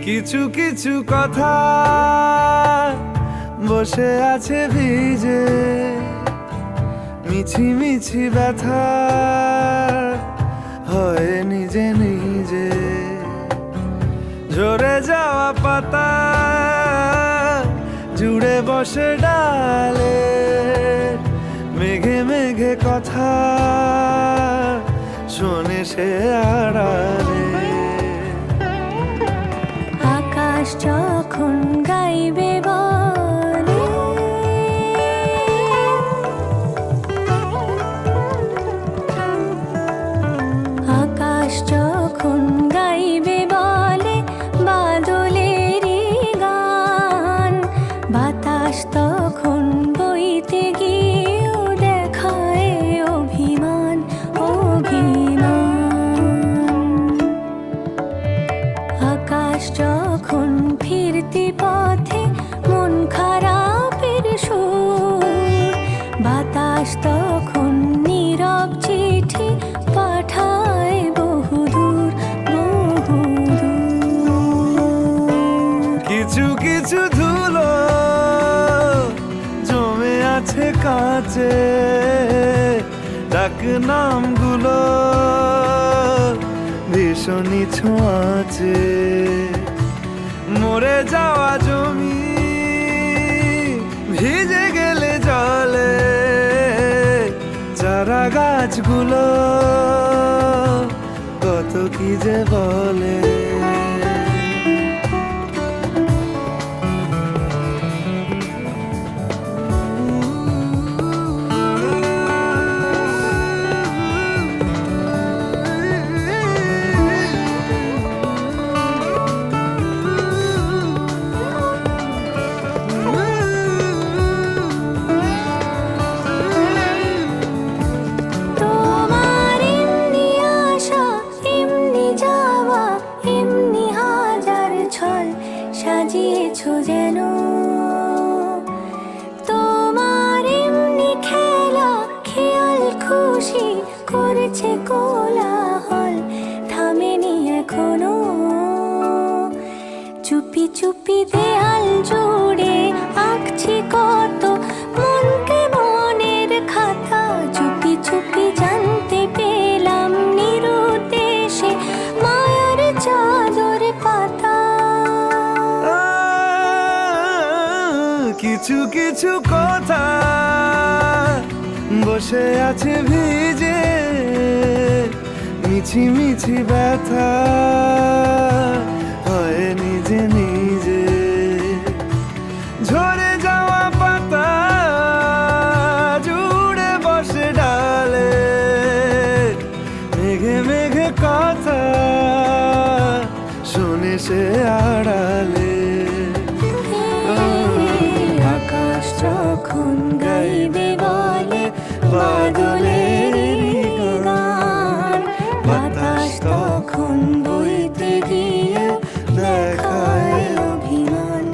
কিছু কিছু কথা বসে আছে ভিজে, মিছি মিছি ব্যথা হয় নিজে নিজে। ঝরে যাওয়া পাতা জুড়ে বসে ডালে, মেঘে মেঘে কথা শোনে সে আড়ালে। আকাশ যখন গাইবে বলে, আকাশ যখন গাইবে বলে বাদলেরই গান, বাতাস তখন বইতে গিয়েও দেখায় অভিমান অভিমান। আকাশ যখন ফিরতি পথে মন খারাপের সুর, বাতাস তখন নীরব চিঠি পাঠায় বহুদূর বহুদূর। কিছু কিছু ধুলো জমে আছে কাছে, ডাক নামগুলো ভীষণই ছোঁয়াচে। মরে যাওয়া জমি ভিজে গেলে জলে, চারা গাছগুলো কত কি যে বলে। সাজিয়েছো যেন তোমার এমনি খেলা, খেয়াল খুশি করেছে কোলাহল, থামেনি এখনো। চুপি চুপি দেয়াল জুড়ে আঁকছি কত মনকে মনের খাতা, চুপি চুপি জানতে পেলাম নিরুদ্দেশে মায়ার চাদরে পাতা। কিছু কিছু কথা বসে আছে ভিজে, মিছি মিছি ব্যথা হয় নিজে নিজে। ঝরে যাওয়া পাতা জুড়ে বসে ডালে, মেঘে মেঘে কথা শোনে সে আড়ালে। আকাশ যখন গাইবে বলে বাদলের গান, বাতাস তখন বইতে গিয়ে দেখায় অভিমান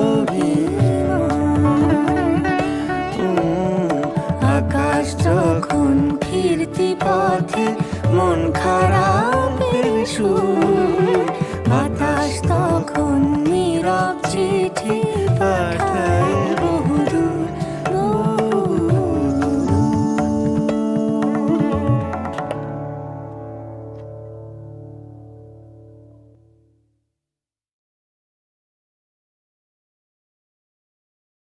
অভিমান। আকাশ যখন ফিরতি পথে মন খারাপের সুর,